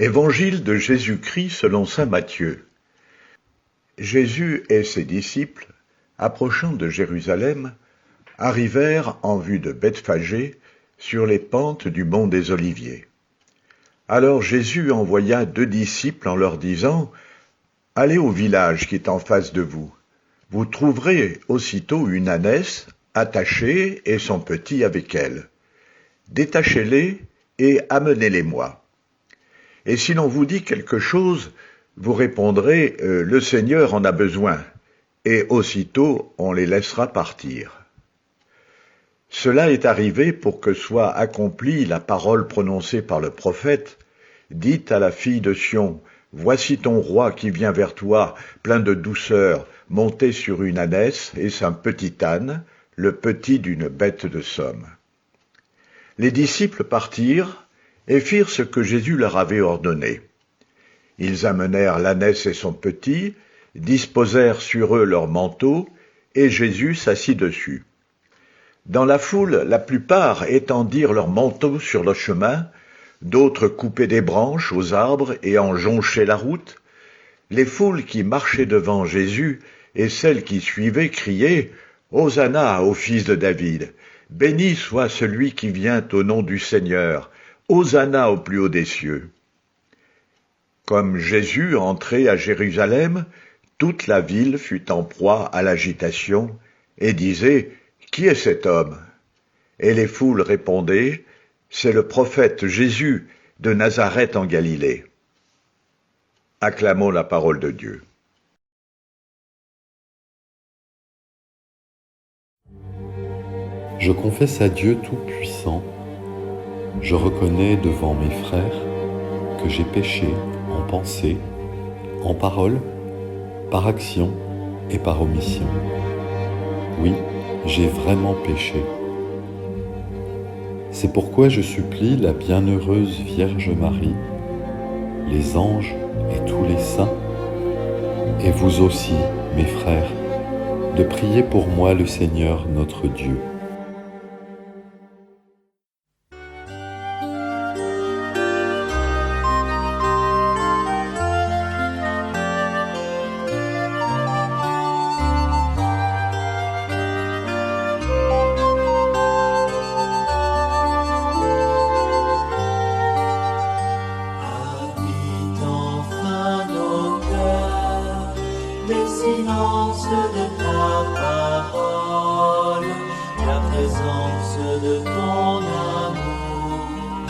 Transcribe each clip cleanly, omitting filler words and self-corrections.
Évangile de Jésus-Christ selon saint Matthieu. Jésus et ses disciples, approchant de Jérusalem, arrivèrent en vue de Bethphagée sur les pentes du mont des Oliviers. Alors Jésus envoya 2 disciples en leur disant : « Allez au village qui est en face de vous. Vous trouverez aussitôt une ânesse attachée et son petit avec elle. Détachez-les et amenez-les-moi. Et si l'on vous dit quelque chose, vous répondrez « Le Seigneur en a besoin », et aussitôt on les laissera partir. Cela est arrivé pour que soit accomplie la parole prononcée par le prophète. Dites à la fille de Sion : « Voici ton roi qui vient vers toi, plein de douceur, monté sur une ânesse et un petit âne, le petit d'une bête de somme. » Les disciples partirent et firent ce que Jésus leur avait ordonné. Ils amenèrent l'ânesse et son petit, disposèrent sur eux leurs manteaux, et Jésus s'assit dessus. Dans la foule, la plupart étendirent leurs manteaux sur le chemin, d'autres coupaient des branches aux arbres et en jonchaient la route. Les foules qui marchaient devant Jésus et celles qui suivaient criaient « Hosanna au fils de David ! Béni soit celui qui vient au nom du Seigneur ! Hosanna au plus haut des cieux !» Comme Jésus entrait à Jérusalem, toute la ville fut en proie à l'agitation et disait « Qui est cet homme ?» Et les foules répondaient « C'est le prophète Jésus de Nazareth en Galilée. » Acclamons la parole de Dieu. Je confesse à Dieu Tout-Puissant Je reconnais devant mes frères que j'ai péché en pensée, en parole, par action et par omission. Oui, j'ai vraiment péché. C'est pourquoi je supplie la bienheureuse Vierge Marie, les anges et tous les saints, et vous aussi, mes frères, de prier pour moi le Seigneur notre Dieu. Silence de ta parole, la présence de ton amour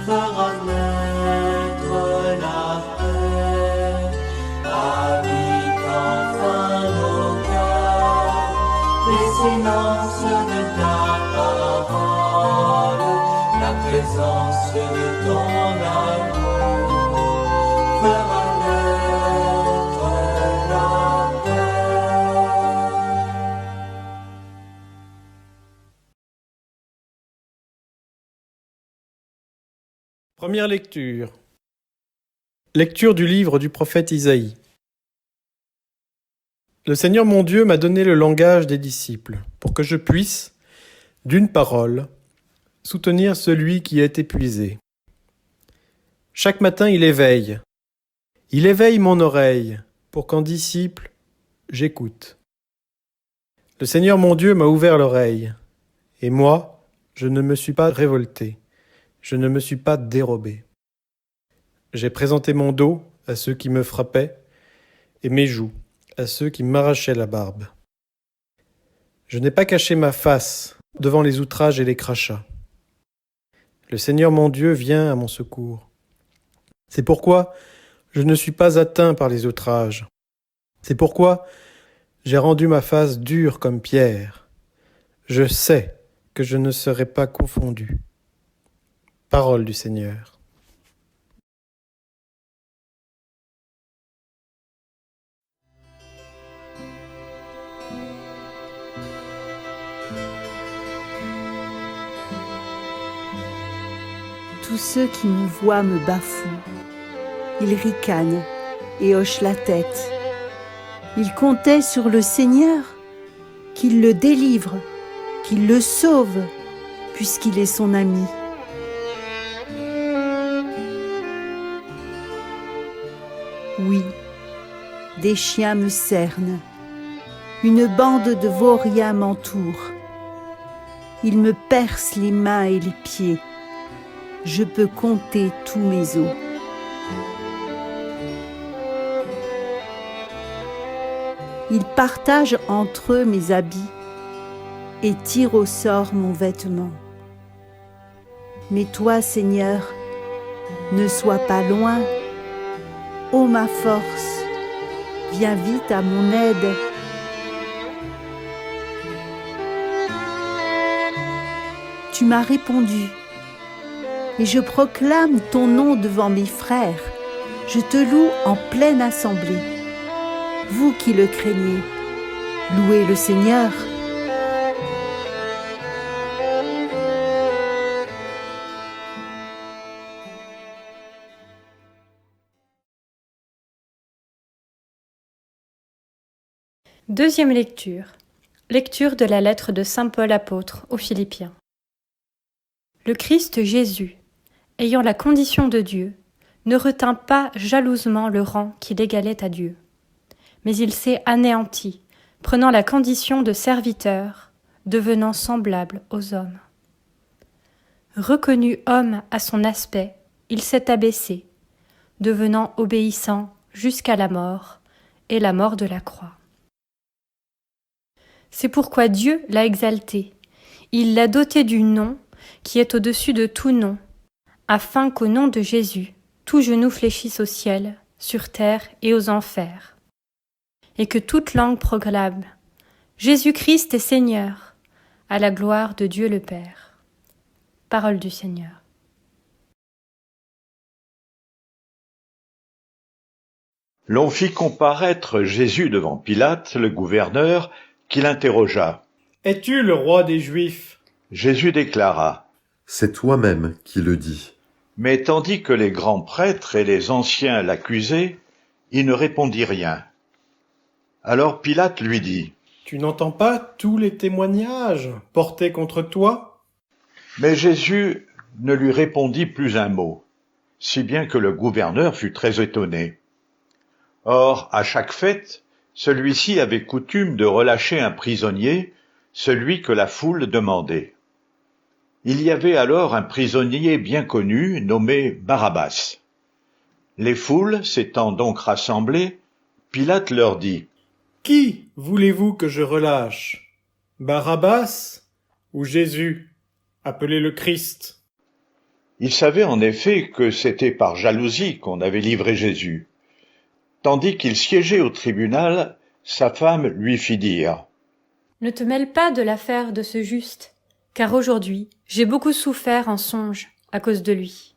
fera naître la paix. Habite enfin nos cœurs, les silences de ta parole, la présence de ton amour fera Première lecture. Lecture du livre du prophète Isaïe. Le Seigneur mon Dieu m'a donné le langage des disciples, pour que je puisse, d'une parole, soutenir celui qui est épuisé. Chaque matin il éveille mon oreille, pour qu'en disciple, j'écoute. Le Seigneur mon Dieu m'a ouvert l'oreille, et moi, je ne me suis pas révolté. Je ne me suis pas dérobé. J'ai présenté mon dos à ceux qui me frappaient et mes joues à ceux qui m'arrachaient la barbe. Je n'ai pas caché ma face devant les outrages et les crachats. Le Seigneur mon Dieu vient à mon secours. C'est pourquoi je ne suis pas atteint par les outrages. C'est pourquoi j'ai rendu ma face dure comme pierre. Je sais que je ne serai pas confondu. Parole du Seigneur. Tous ceux qui me voient me bafouent. Ils ricanent et hochent la tête. Ils comptaient sur le Seigneur, qu'il le délivre, qu'il le sauve, puisqu'il est son ami. Oui, des chiens me cernent, une bande de vauriens m'entoure. Ils me percent les mains et les pieds. Je peux compter tous mes os. Ils partagent entre eux mes habits et tirent au sort mon vêtement. Mais toi, Seigneur, ne sois pas loin. Ô ma force, viens vite à mon aide. Tu m'as répondu, et je proclame ton nom devant mes frères. Je te loue en pleine assemblée. Vous qui le craignez, louez le Seigneur. Deuxième lecture. Lecture de la lettre de saint Paul apôtre aux Philippiens. Le Christ Jésus, ayant la condition de Dieu, ne retint pas jalousement le rang qui l'égalait à Dieu, mais il s'est anéanti, prenant la condition de serviteur, devenant semblable aux hommes. Reconnu homme à son aspect, il s'est abaissé, devenant obéissant jusqu'à la mort, et la mort de la croix. C'est pourquoi Dieu l'a exalté, il l'a doté du nom qui est au-dessus de tout nom, afin qu'au nom de Jésus, tout genou fléchisse au ciel, sur terre et aux enfers, et que toute langue proclame « Jésus-Christ est Seigneur », à la gloire de Dieu le Père. Parole du Seigneur. L'on fit comparaître Jésus devant Pilate, le gouverneur, qui l'interrogea. « Es-tu le roi des Juifs » Jésus déclara. C'est toi-même qui le dis. Mais tandis que les grands prêtres et les anciens l'accusaient, il ne répondit rien. Alors Pilate lui dit. Tu n'entends pas tous les témoignages portés contre toi ? Mais Jésus ne lui répondit plus un mot, si bien que le gouverneur fut très étonné. Or, à chaque fête, celui-ci avait coutume de relâcher un prisonnier, celui que la foule demandait. Il y avait alors un prisonnier bien connu, nommé Barabbas. Les foules s'étant donc rassemblées, Pilate leur dit. Qui voulez-vous que je relâche ? Barabbas ou Jésus, appelé le Christ ? Il savait en effet que c'était par jalousie qu'on avait livré Jésus. Tandis qu'il siégeait au tribunal, sa femme lui fit dire. Ne te mêle pas de l'affaire de ce juste, car aujourd'hui j'ai beaucoup souffert en songe à cause de lui.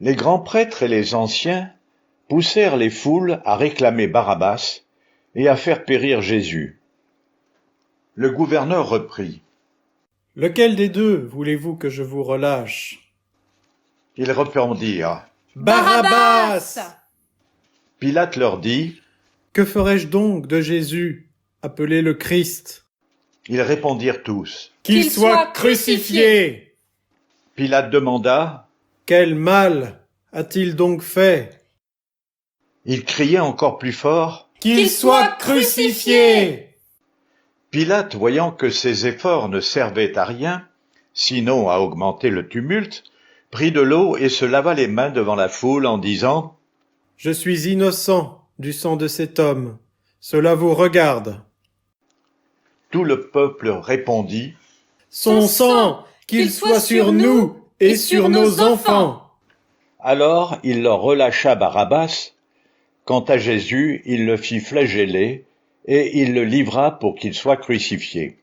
Les grands prêtres et les anciens poussèrent les foules à réclamer Barabbas et à faire périr Jésus. Le gouverneur reprit. « Lequel des deux voulez-vous que je vous relâche ?» Ils répondirent. « Barabbas !» Pilate leur dit. « Que ferai-je donc de Jésus, appelé le Christ ?» Ils répondirent tous. « Qu'il soit crucifié !» Pilate demanda. Quel mal a-t-il donc fait ? Il criait encore plus fort. Qu'il soit crucifié ! Pilate, voyant que ses efforts ne servaient à rien, sinon à augmenter le tumulte, prit de l'eau et se lava les mains devant la foule en disant. Je suis innocent du sang de cet homme. Cela vous regarde. Tout le peuple répondit. Son sang, qu'il soit sur nous et sur nos enfants. Alors il leur relâcha Barabbas. Quant à Jésus, il le fit flageller et il le livra pour qu'il soit crucifié.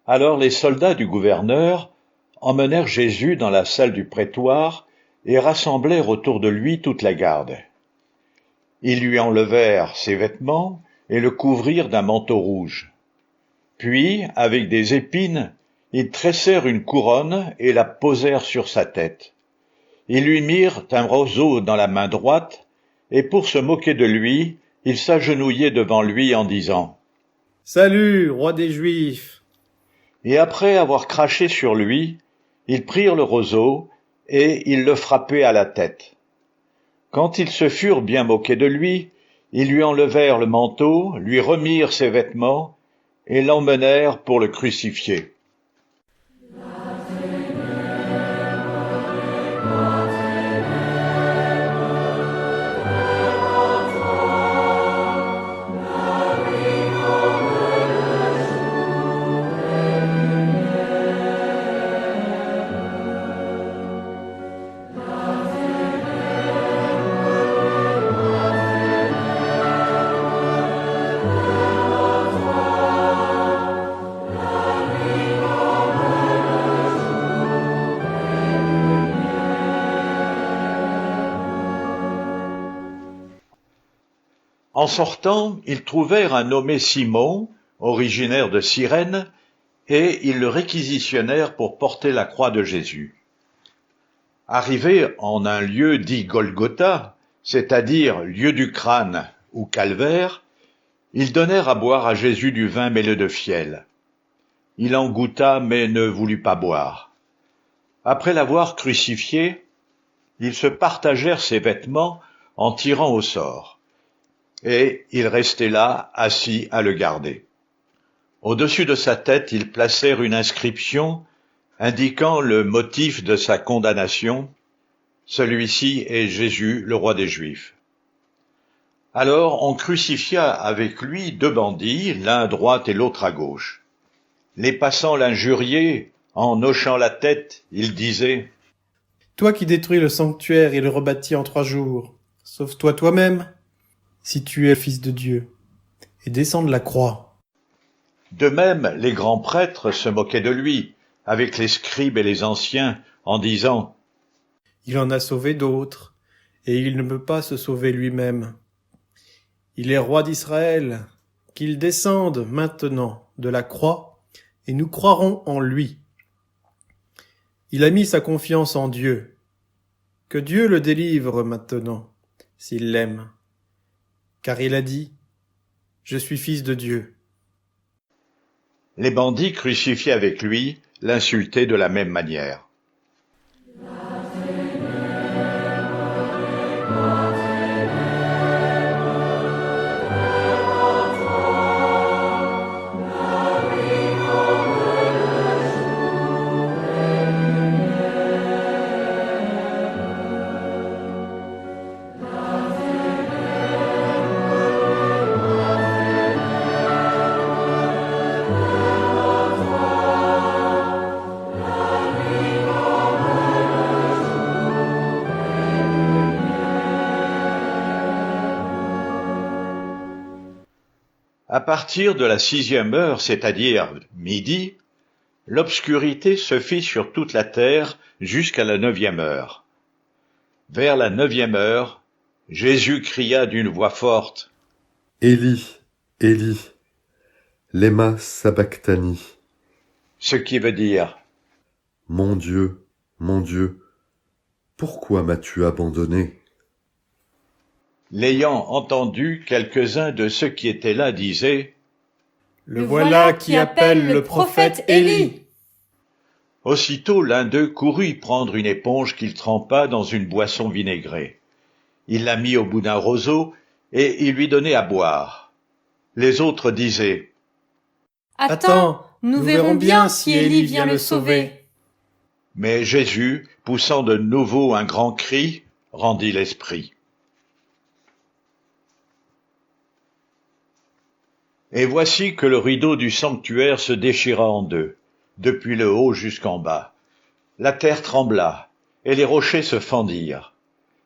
Alors les soldats du gouverneur emmenèrent Jésus dans la salle du prétoire et rassemblèrent autour de lui toute la garde. Ils lui enlevèrent ses vêtements et le couvrirent d'un manteau rouge. Puis, avec des épines, ils tressèrent une couronne et la posèrent sur sa tête. Ils lui mirent un roseau dans la main droite, et pour se moquer de lui, ils s'agenouillaient devant lui en disant « Salut, roi des Juifs !» Et après avoir craché sur lui, ils prirent le roseau et ils le frappaient à la tête. Quand ils se furent bien moqués de lui, ils lui enlevèrent le manteau, lui remirent ses vêtements et l'emmenèrent pour le crucifier. En sortant, ils trouvèrent un nommé Simon, originaire de Cyrène, et ils le réquisitionnèrent pour porter la croix de Jésus. Arrivés en un lieu dit Golgotha, c'est-à-dire lieu du crâne ou calvaire, ils donnèrent à boire à Jésus du vin mêlé de fiel. Il en goûta mais ne voulut pas boire. Après l'avoir crucifié, ils se partagèrent ses vêtements en tirant au sort. Et il restait là, assis à le garder. Au-dessus de sa tête, ils placèrent une inscription indiquant le motif de sa condamnation. Celui-ci est Jésus, le roi des Juifs. Alors on crucifia avec lui 2 bandits, l'un à droite et l'autre à gauche. Les passants l'injuriaient, en hochant la tête, ils disaient : « Toi qui détruis le sanctuaire et le rebâtis en 3 jours, sauve-toi toi-même, si tu es le Fils de Dieu, et descends de la croix. » De même, les grands prêtres se moquaient de lui, avec les scribes et les anciens, en disant : « Il en a sauvé d'autres, et il ne peut pas se sauver lui-même. Il est roi d'Israël, qu'il descende maintenant de la croix, et nous croirons en lui. Il a mis sa confiance en Dieu. Que Dieu le délivre maintenant, s'il l'aime. Car il a dit : Je suis fils de Dieu. » Les bandits crucifiés avec lui l'insultaient de la même manière. À partir de la 6e heure, c'est-à-dire midi, l'obscurité se fit sur toute la terre jusqu'à la 9e heure. Vers la 9e heure, Jésus cria d'une voix forte : Élie, Élie, lema sabachthani. Ce qui veut dire : Mon Dieu, pourquoi m'as-tu abandonné ? L'ayant entendu, quelques-uns de ceux qui étaient là disaient : Le voilà qui appelle le prophète Élie. Aussitôt l'un d'eux courut prendre une éponge qu'il trempa dans une boisson vinaigrée. Il la mit au bout d'un roseau et il lui donnait à boire. Les autres disaient : Attends, nous verrons bien si Élie vient le sauver. Mais Jésus, poussant de nouveau un grand cri, rendit l'esprit. Et voici que le rideau du sanctuaire se déchira en 2, depuis le haut jusqu'en bas. La terre trembla, et les rochers se fendirent.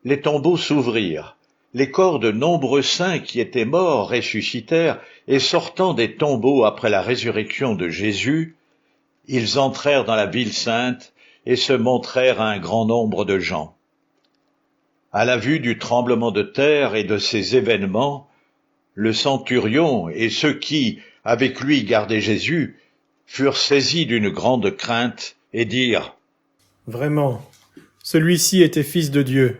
Les tombeaux s'ouvrirent. Les corps de nombreux saints qui étaient morts ressuscitèrent, et sortant des tombeaux après la résurrection de Jésus, ils entrèrent dans la ville sainte et se montrèrent à un grand nombre de gens. À la vue du tremblement de terre et de ces événements, le centurion et ceux qui, avec lui, gardaient Jésus, furent saisis d'une grande crainte et dirent : Vraiment, celui-ci était fils de Dieu.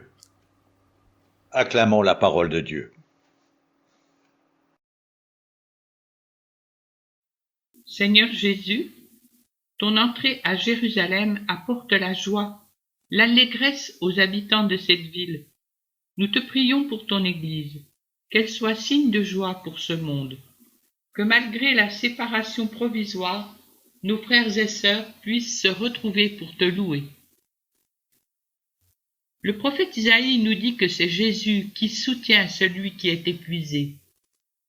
Acclamons la parole de Dieu. Seigneur Jésus, ton entrée à Jérusalem apporte la joie, l'allégresse aux habitants de cette ville. Nous te prions pour ton Église, qu'elle soit signe de joie pour ce monde, que malgré la séparation provisoire, nos frères et sœurs puissent se retrouver pour te louer. Le prophète Isaïe nous dit que c'est Jésus qui soutient celui qui est épuisé.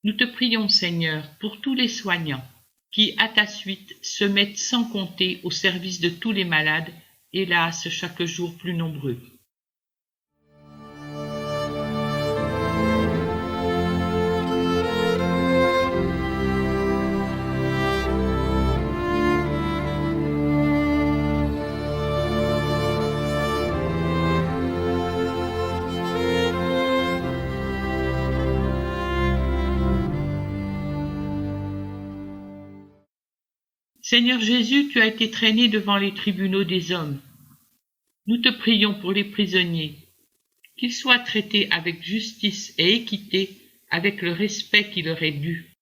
Nous te prions, Seigneur, pour tous les soignants qui, à ta suite, se mettent sans compter au service de tous les malades, hélas, chaque jour plus nombreux. Seigneur Jésus, tu as été traîné devant les tribunaux des hommes. Nous te prions pour les prisonniers, qu'ils soient traités avec justice et équité, avec le respect qui leur est dû.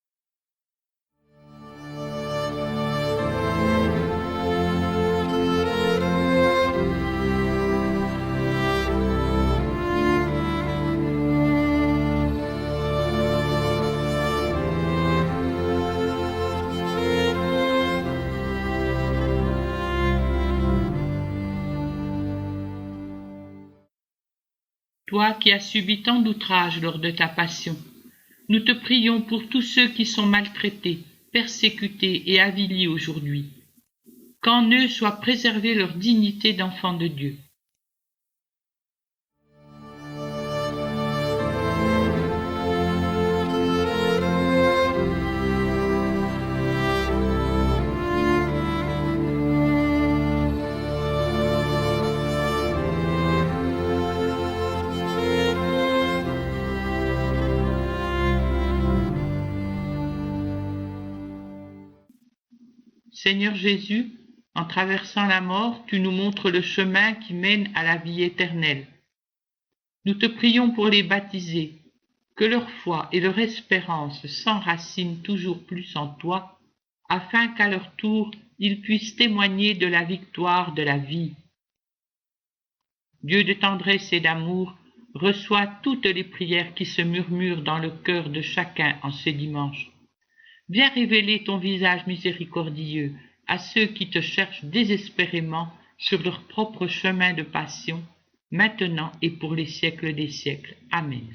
toi qui as subi tant d'outrages lors de ta passion. Nous te prions pour tous ceux qui sont maltraités, persécutés et avilis aujourd'hui. Qu'en eux soit préservée leur dignité d'enfants de Dieu. Seigneur Jésus, en traversant la mort, tu nous montres le chemin qui mène à la vie éternelle. Nous te prions pour les baptisés, que leur foi et leur espérance s'enracinent toujours plus en toi, afin qu'à leur tour ils puissent témoigner de la victoire de la vie. Dieu de tendresse et d'amour, reçois toutes les prières qui se murmurent dans le cœur de chacun en ce dimanche. Viens révéler ton visage miséricordieux à ceux qui te cherchent désespérément sur leur propre chemin de passion, maintenant et pour les siècles des siècles. Amen.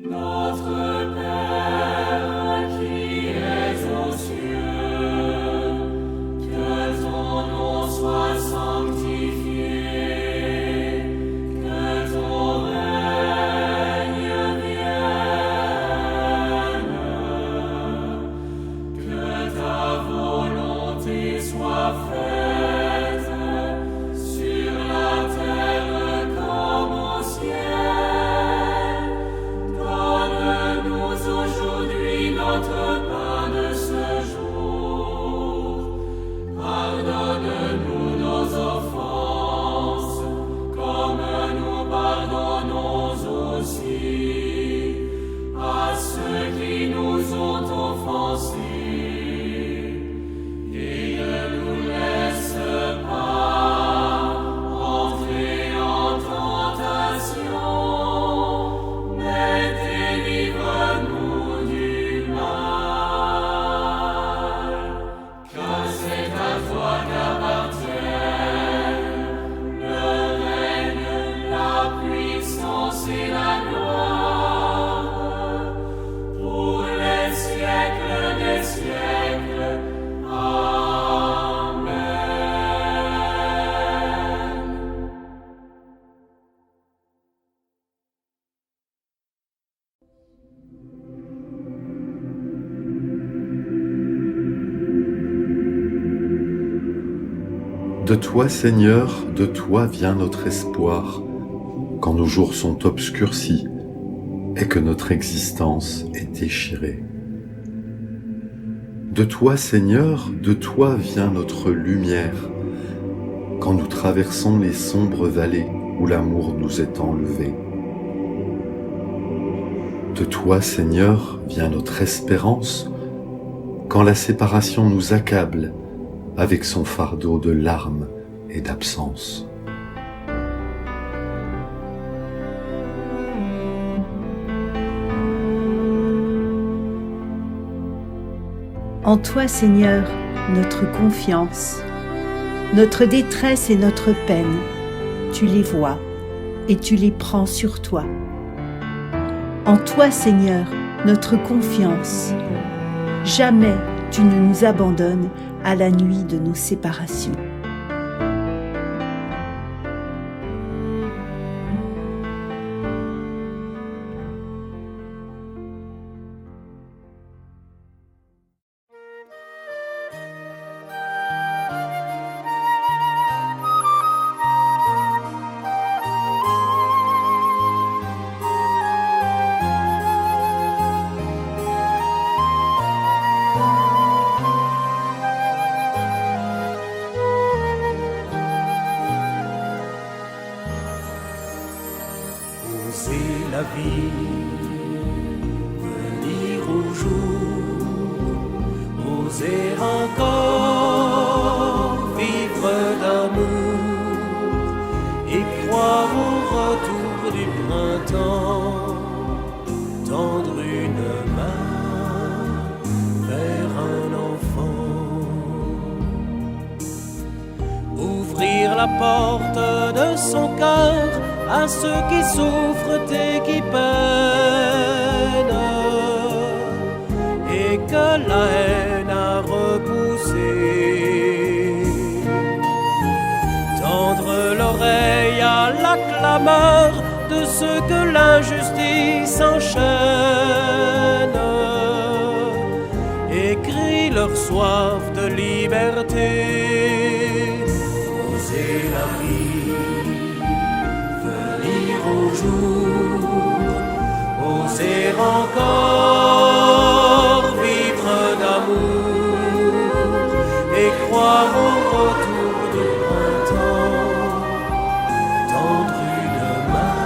Notre Père qui es aux cieux, que ton nom soit sanctifié, que ton règne vienne, que ta volonté soit faite sur la terre comme au ciel. Aujourd'hui notre pain de ce jour. Pardonne-nous nos offenses, comme nous pardonnons aussi à ceux qui nous ont offensés. Et ne nous laisse pas entrer en tentation, mais délivre-nous. C'est la gloire pour les siècles des siècles. Amen. De toi, Seigneur, de toi vient notre espoir, quand nos jours sont obscurcis et que notre existence est déchirée. De toi, Seigneur, de toi vient notre lumière, quand nous traversons les sombres vallées où l'amour nous est enlevé. De toi, Seigneur, vient notre espérance, quand la séparation nous accable avec son fardeau de larmes et d'absence. En toi, Seigneur, notre confiance, notre détresse et notre peine, tu les vois et tu les prends sur toi. En toi, Seigneur, notre confiance, jamais tu ne nous abandonnes à la nuit de nos séparations. Oser la vie, venir printemps, tendre une main vers un enfant, ouvrir la porte de son cœur à ceux qui souffrent et qui peinent, et que la haine a repoussé. Tendre l'oreille à la clameur de ceux que l'injustice enchaîne et crie leur soif de liberté. Oser la vie, venir au jour, oser encore vivre d'amour et croire au retour du printemps, tendre une main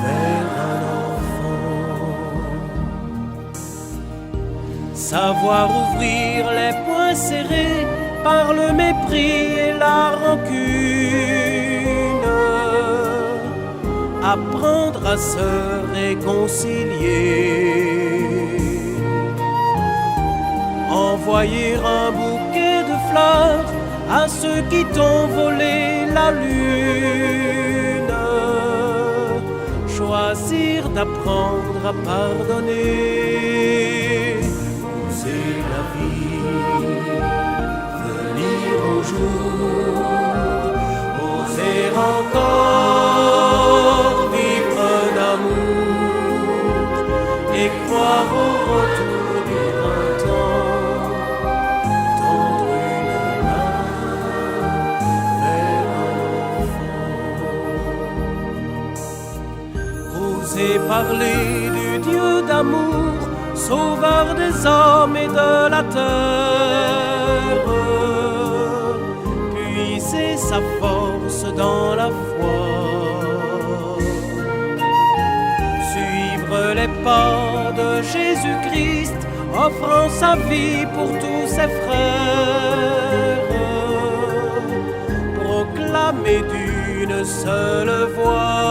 vers un enfant. Savoir ouvrir les poings serrés par le mépris et la rancune, apprendre à se réconcilier, envoyer un bouquet de fleurs à ceux qui t'ont volé la lune, choisir d'apprendre à pardonner. Oser la vie, venir au jour, oser encore vivre d'amour et croire au retour du printemps, tendre une main vers un enfant. Oser parler du Dieu d'amour, sauveur des hommes et de la terre, puiser sa force dans la foi, suivre les pas de Jésus-Christ, offrant sa vie pour tous ses frères, proclamer d'une seule voix